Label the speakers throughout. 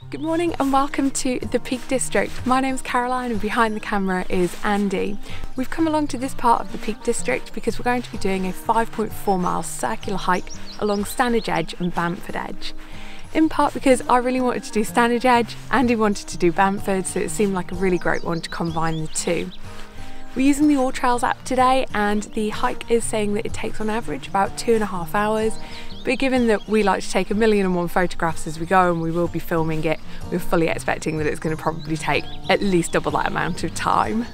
Speaker 1: Good morning and welcome to the Peak District. My name's Caroline and behind the camera is Andy. We've come along to this part of the Peak District because we're going to be doing a 5.4 mile circular hike along Stanage Edge and Bamford Edge. In part because I really wanted to do Stanage Edge, Andy wanted to do Bamford, so it seemed like a really great one to combine the two. We're using the All Trails app today and the hike is saying that it takes on average about 2.5 hours. But given that we like to take 1,000,001 photographs as we go and we will be filming it, we're fully expecting that it's going to probably take at least double that amount of time.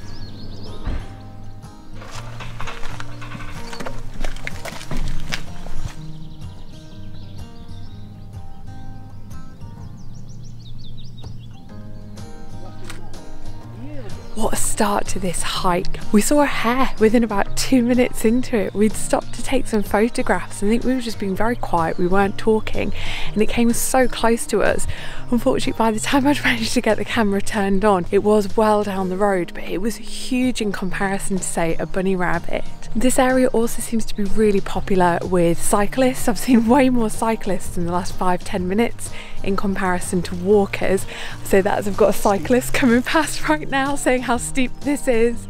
Speaker 1: What a start to this hike. We saw a hare within about 2 minutes into it. We'd stopped to take some photographs. I think we were just being very quiet, we weren't talking, and it came so close to us. Unfortunately, by the time I'd managed to get the camera turned on, it was well down the road, but it was huge in comparison to, say, a bunny rabbit. This area also seems to be really popular with cyclists. I've seen way more cyclists in the last 5-10 minutes in comparison to walkers. I say that as I've got a cyclist coming past right now saying how steep this is.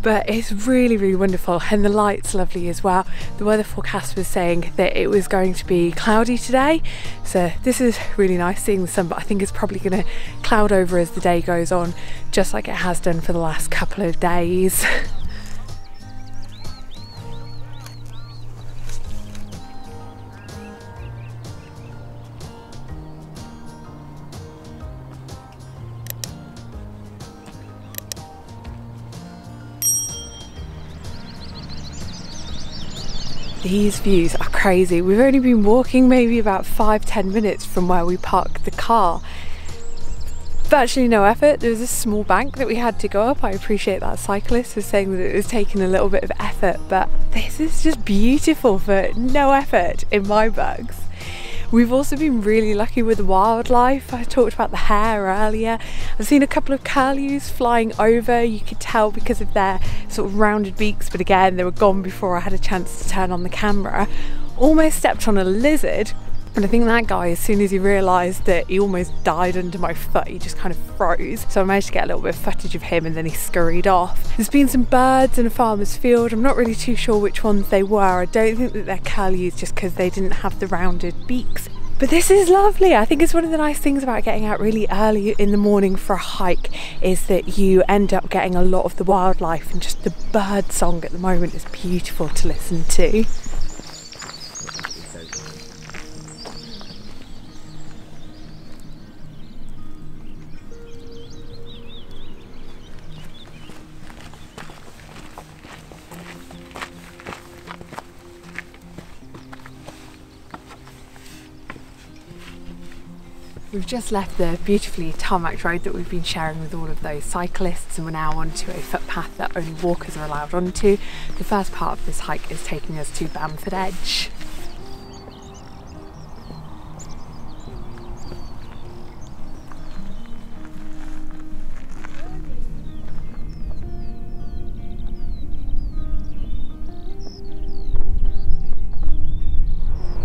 Speaker 1: But it's really, really wonderful, and the light's lovely as well. The weather forecast was saying that it was going to be cloudy today, so this is really nice seeing the sun, but I think it's probably going to cloud over as the day goes on, just like it has done for the last couple of days. These views are crazy. We've only been walking maybe about 5-10 minutes from where we parked the car. Virtually no effort. There was a small bank that we had to go up. I appreciate that cyclist was saying that it was taking a little bit of effort, but this is just beautiful for no effort in my books. We've also been really lucky with the wildlife. I talked about the hare earlier. I've seen a couple of curlews flying over. You could tell because of their sort of rounded beaks, but again, they were gone before I had a chance to turn on the camera. Almost stepped on a lizard, and I think that guy, as soon as he realised that he almost died under my foot, he just kind of froze. So I managed to get a little bit of footage of him and then he scurried off. There's been some birds in a farmer's field. I'm not really too sure which ones they were. I don't think that they're curlews just because they didn't have the rounded beaks. But this is lovely. I think it's one of the nice things about getting out really early in the morning for a hike is that you end up getting a lot of the wildlife, and just the bird song at the moment is beautiful to listen to. We've just left the beautifully tarmacked road that we've been sharing with all of those cyclists, and we're now onto a footpath that only walkers are allowed onto. The first part of this hike is taking us to Bamford Edge.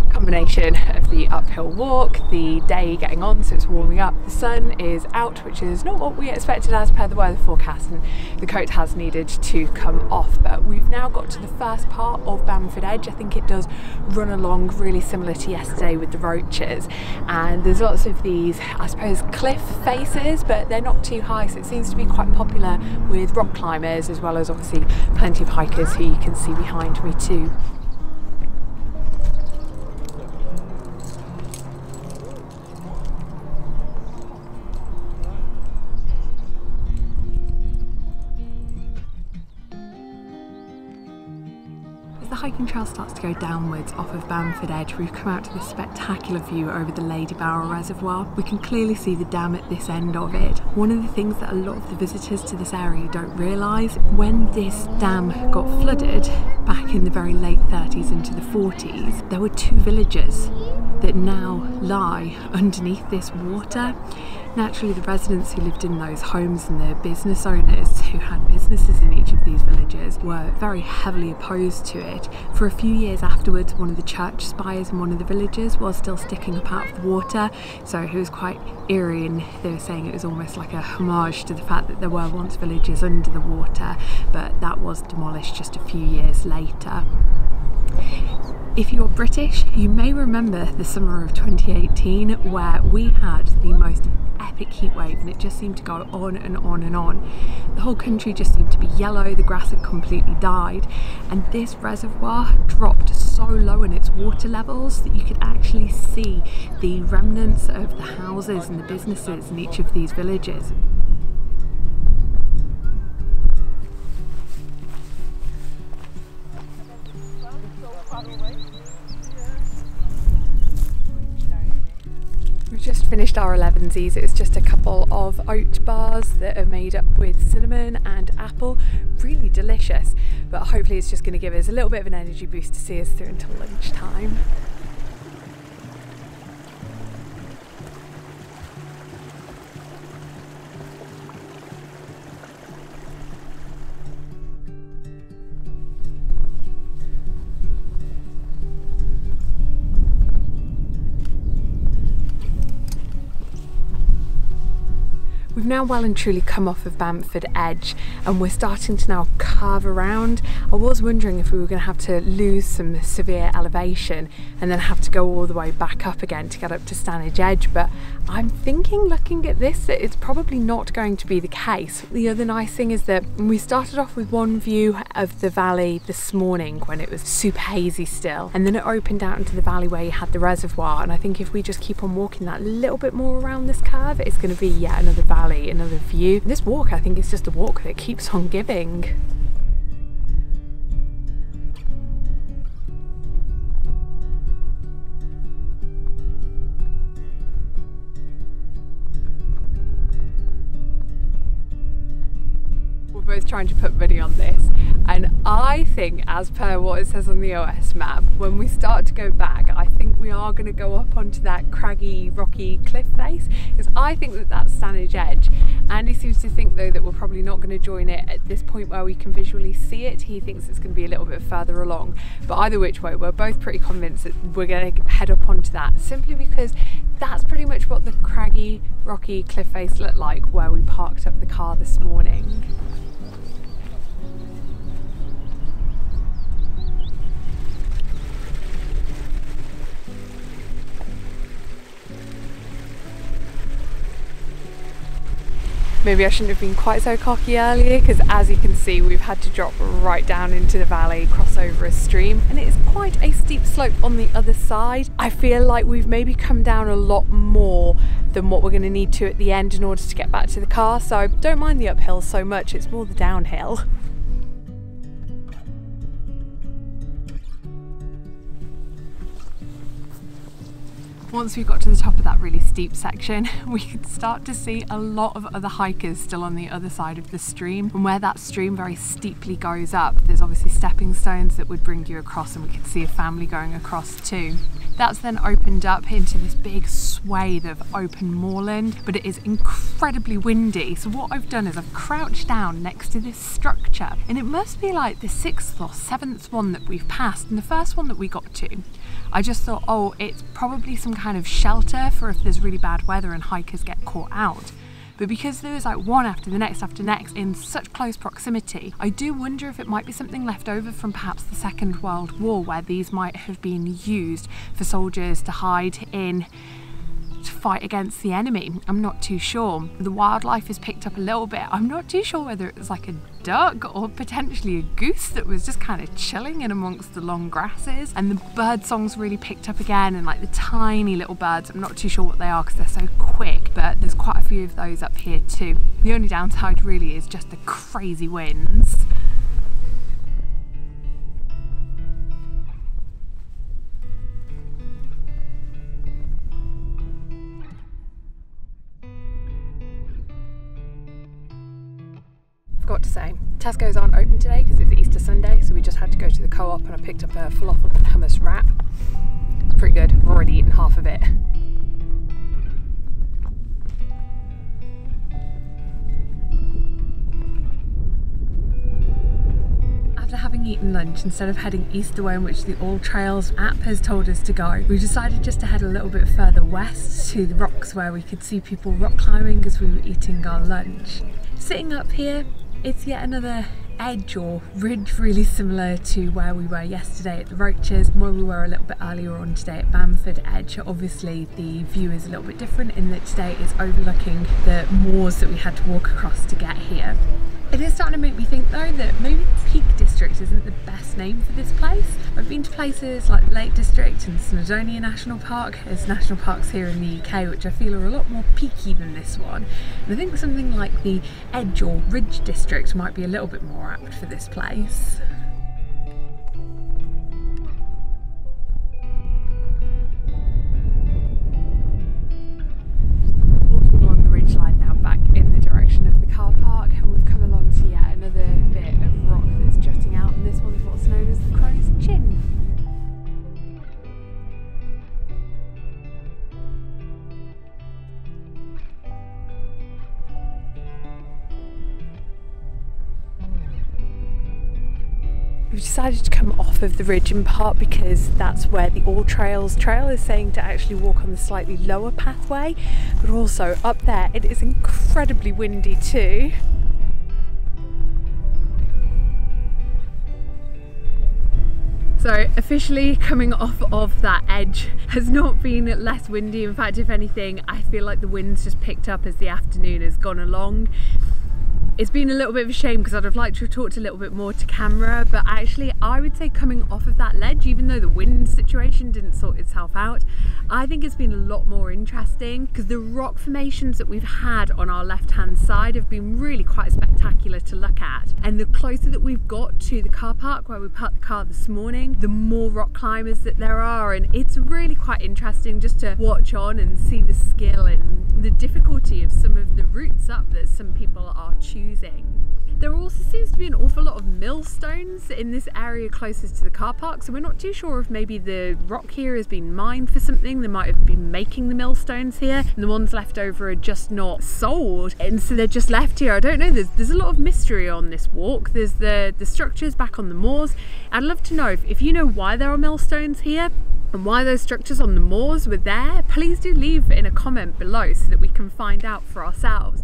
Speaker 1: Combination of the uphill walk, the day getting on, so it's warming up, the sun is out, which is not what we expected as per the weather forecast, and the coat has needed to come off. But we've now got to the first part of Bamford Edge. I think it does run along really similar to yesterday with the roaches, and there's lots of these, I suppose, cliff faces, but they're not too high, so it seems to be quite popular with rock climbers, as well as obviously plenty of hikers who you can see behind me too. As the hiking trail starts to go downwards off of Bamford Edge, we've come out to this spectacular view over the Ladybower Reservoir. We can clearly see the dam at this end of it. One of the things that a lot of the visitors to this area don't realise, when this dam got flooded back in the very late 30s into the 40s, there were 2 villages that now lie underneath this water. Naturally, the residents who lived in those homes and the business owners who had businesses in each of these villages were very heavily opposed to it. For a few years afterwards, one of the church spires in one of the villages was still sticking up out of the water, so it was quite eerie, and they were saying it was almost like a homage to the fact that there were once villages under the water, but that was demolished just a few years later. If you're British, you may remember the summer of 2018 where we had the most epic heat wave, and it just seemed to go on and on and on. The whole country just seemed to be yellow, the grass had completely died, and this reservoir dropped so low in its water levels that you could actually see the remnants of the houses and the businesses in each of these villages. We've just finished our 11sies. It's just a couple of oat bars that are made up with cinnamon and apple. Really delicious, but hopefully it's just going to give us a little bit of an energy boost to see us through until lunchtime. We've now well and truly come off of Bamford Edge, and we're starting to now curve around. I was wondering if we were going to have to lose some severe elevation and then have to go all the way back up again to get up to Stanage Edge, but I'm thinking, looking at this, that it's probably not going to be the case. The other nice thing is that we started off with one view of the valley this morning when it was super hazy still, and then it opened out into the valley where you had the reservoir, and I think if we just keep on walking that little bit more around this curve, it's going to be yet another valley, another view. This walk, I think, is just a walk that keeps on giving. We're both trying to put money on this, and I think, as per what it says on the OS map, when we start to go back, I think we are going to go up onto that craggy, rocky cliff face, because I think that that's Stanage Edge. Andy seems to think, though, that we're probably not going to join it at this point where we can visually see it. He thinks it's going to be a little bit further along, but either which way, we're both pretty convinced that we're going to head up onto that, simply because that's pretty much what the craggy, rocky cliff face looked like where we parked up the car this morning. Maybe I shouldn't have been quite so cocky earlier, because as you can see, we've had to drop right down into the valley, cross over a stream, and it is quite a steep slope on the other side. I feel like we've maybe come down a lot more than what we're going to need to at the end in order to get back to the car, so I don't mind the uphill so much, it's more the downhill. Once we got to the top of that really steep section, we could start to see a lot of other hikers still on the other side of the stream. And where that stream very steeply goes up, there's obviously stepping stones that would bring you across, and we could see a family going across too. That's then opened up into this big swathe of open moorland, but it is incredibly windy. So what I've done is I've crouched down next to this structure, and it must be like the 6th or 7th one that we've passed. And the first one that we got to, I just thought, oh, it's probably some kind of shelter for if there's really bad weather and hikers get caught out. But because there was like one after the next in such close proximity, I do wonder if it might be something left over from perhaps the Second World War, where these might have been used for soldiers to hide in to fight against the enemy. I'm not too sure. The wildlife is picked up a little bit. I'm not too sure whether it was like a duck or potentially a goose that was just kind of chilling in amongst the long grasses, and the bird songs really picked up again, and like the tiny little birds, I'm not too sure what they are because they're so quick, but there's quite a few of those up here too. The only downside really is just the crazy winds. Forgot to say, Tesco's aren't open today because it's Easter Sunday, so we just had to go to the Co-op, and I picked up a falafel and hummus wrap. It's pretty good. I've already eaten half of it. After having eaten lunch, instead of heading east the way in which the All Trails app has told us to go, we decided just to head a little bit further west to the rocks where we could see people rock climbing as we were eating our lunch. Sitting up here, it's yet another edge or ridge really similar to where we were yesterday at the Roaches and where we were a little bit earlier on today at Bamford Edge. Obviously the view is a little bit different in that today is overlooking the moors that we had to walk across to get here. It is starting to make me think though that maybe the Peak District isn't the best name for this place. I've been to places like the Lake District and Snowdonia National Park. There's national parks here in the UK which I feel are a lot more peaky than this one. And I think something like the Edge or Ridge District might be a little bit more apt for this place. Walking along the ridge line now back in the direction of the car park, and we've come along to yet another bit of rock that's jutting out, and this one's what's known as the Crow's Chin. We've decided to come off of the ridge in part because that's where the All Trails trail is saying to actually walk on the slightly lower pathway, but also up there it is incredibly windy too. So officially coming off of that edge has not been less windy. In fact, if anything, I feel like the wind's just picked up as the afternoon has gone along. It's been a little bit of a shame because I'd have liked to have talked a little bit more to camera, but actually I would say coming off of that ledge, even though the wind situation didn't sort itself out, I think it's been a lot more interesting because the rock formations that we've had on our left hand side have been really quite spectacular to look at. And the closer that we've got to the car park where we parked the car this morning, the more rock climbers that there are, and it's really quite interesting just to watch on and see the skill and the difficulty of some of the routes up that some people are choosing. There also seems to be an awful lot of millstones in this area closest to the car park, so we're not too sure if maybe the rock here has been mined for something. They might have been making the millstones here and the ones left over are just not sold, and so they're just left here. I don't know, there's a lot of mystery on this walk. There's the structures back on the moors. I'd love to know if you know why there are millstones here and why those structures on the moors were there. Please do leave in a comment below so that we can find out for ourselves.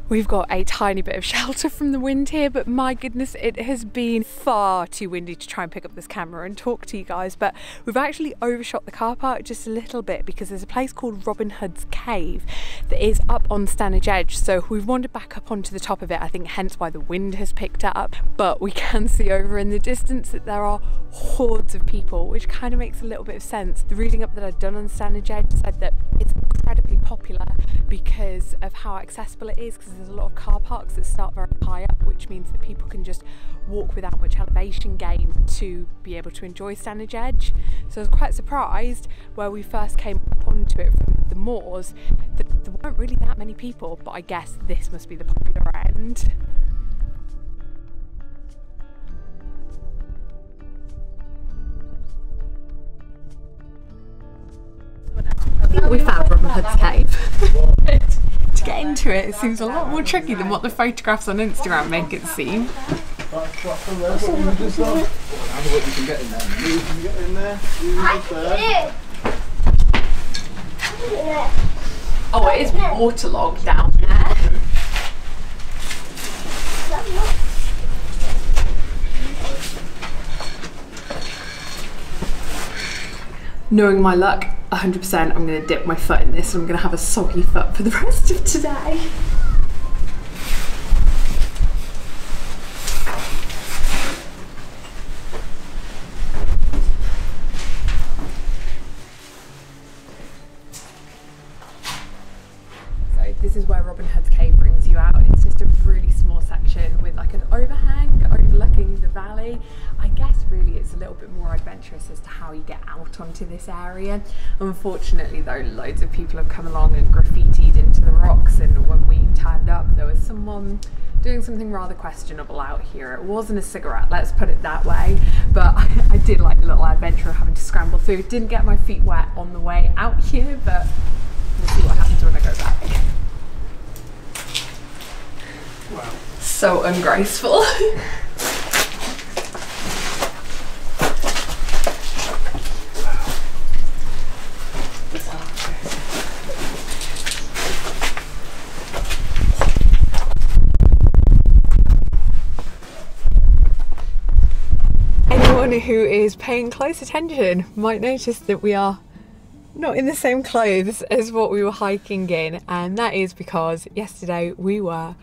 Speaker 1: We've got a tiny bit of shelter from the wind here, but my goodness, it has been far too windy to try and pick up this camera and talk to you guys. But we've actually overshot the car park just a little bit because there's a place called Robin Hood's Cave that is up on Stanage Edge. So we've wandered back up onto the top of it, I think hence why the wind has picked up. But we can see over in the distance that there are hordes of people, which kind of makes a little bit of sense. The reading up that I'd done on Stanage Edge said that it's incredibly popular because of how accessible it is, because there's a lot of car parks that start very high up, which means that people can just walk without much elevation gain to be able to enjoy Stanage Edge. So I was quite surprised where we first came up onto it from the moors that there weren't really that many people, but I guess this must be the popular end. I think we found Robin Hood's Cave. To get into it, it seems a lot more tricky than what the photographs on Instagram make it seem. Oh, it is waterlogged down there. Knowing my luck, 100% I'm going to dip my foot in this and I'm going to have a soggy foot for the rest of today. So this is where Robin Hood's Cave brings you out. It's just a really small section with like an overhang overlooking the valley. I guess really it's a little bit more adventurous as to how you get out onto this area. Unfortunately though, loads of people have come along and graffitied into the rocks, and when we turned up there was someone doing something rather questionable out here. It wasn't a cigarette, let's put it that way, but I did like the little adventure of having to scramble through. Didn't get my feet wet on the way out here, but we'll see what happens when I go back.
Speaker 2: Wow.
Speaker 1: So ungraceful. Anyone who is paying close attention might notice that we are not in the same clothes as what we were hiking in, and that is because yesterday we were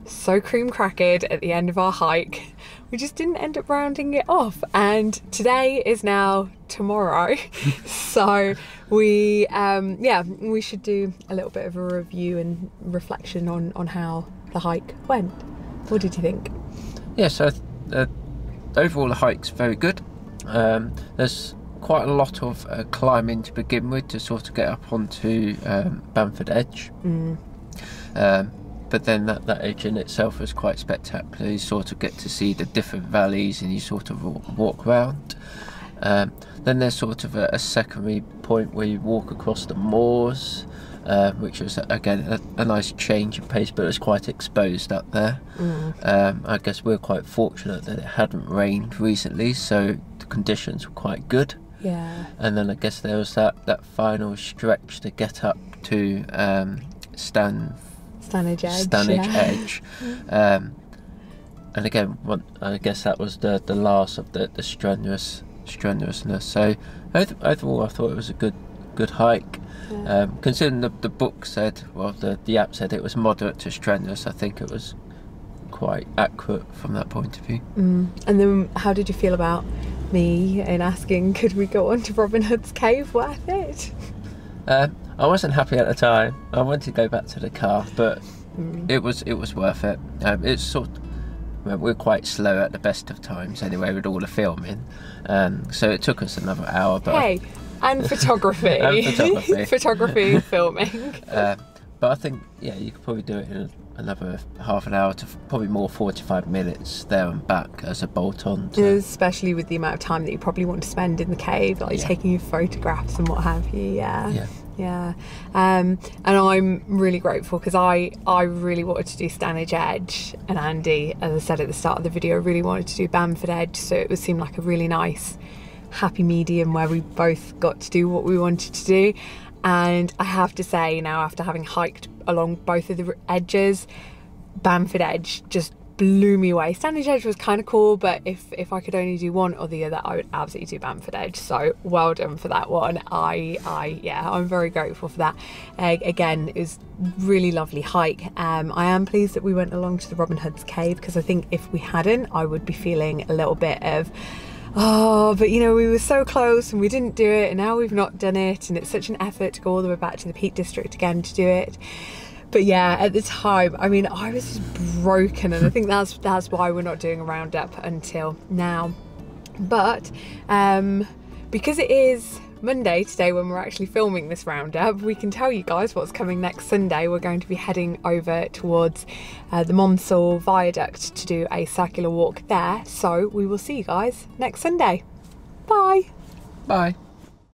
Speaker 1: so cream crackered at the end of our hike we just didn't end up rounding it off, and today is now tomorrow. So we we should do a little bit of a review and reflection on how the hike went. What did you think?
Speaker 2: Yeah, so overall the hike's very good. There's quite a lot of climbing to begin with to sort of get up onto Bamford Edge. But then that edge in itself was quite spectacular. You sort of get to see the different valleys and you sort of walk around. Then there's sort of a secondary point where you walk across the moors, which was again a nice change of pace, but it was quite exposed up there. I guess we're quite fortunate that it hadn't rained recently, so the conditions were quite good.
Speaker 1: Yeah.
Speaker 2: And then I guess there was that final stretch to get up to
Speaker 1: Stanage Edge.
Speaker 2: Stanage Edge. And again, I guess that was the last of the strenuousness. So overall, I thought it was a good hike. Yeah. Considering the book said, well, the app said it was moderate to strenuous, I think it was quite accurate from that point of view.
Speaker 1: And then how did you feel about me in asking, could we go on to Robin Hood's cave? Worth it?
Speaker 2: I wasn't happy at the time. I wanted to go back to the car, but it was worth it. It's sort of, we're quite slow at the best of times anyway with all the filming, so it took us another hour. But
Speaker 1: hey, and photography, photography, filming.
Speaker 2: But I think you could probably do it in another half an hour to probably more 45 minutes there and back as a bolt-on.
Speaker 1: Especially with the amount of time that you probably want to spend in the cave, like taking your photographs and what have you. Yeah. And I'm really grateful because I really wanted to do Stanage Edge, and Andy, as I said at the start of the video, really wanted to do Bamford Edge, so it would seem like a really nice happy medium where we both got to do what we wanted to do. And I have to say now, after having hiked along both of the edges, Bamford Edge just blew me away. Stanage Edge was kind of cool, but if I could only do one or the other, I would absolutely do Bamford Edge. So well done for that one. I'm very grateful for that. Again, it was really lovely hike. I am pleased that we went along to the Robin Hood's cave, because I think if we hadn't, I would be feeling a little bit of, but you know, we were so close and we didn't do it, and now we've not done it, and it's such an effort to go all the way back to the Peak District again to do it. But yeah, at the time, I mean, I was just broken, and I think that's why we're not doing a roundup until now. But because it is Monday today when we're actually filming this roundup, we can tell you guys what's coming next Sunday. We're going to be heading over towards the Millstones Viaduct to do a circular walk there. So we will see you guys next Sunday. Bye.
Speaker 2: Bye.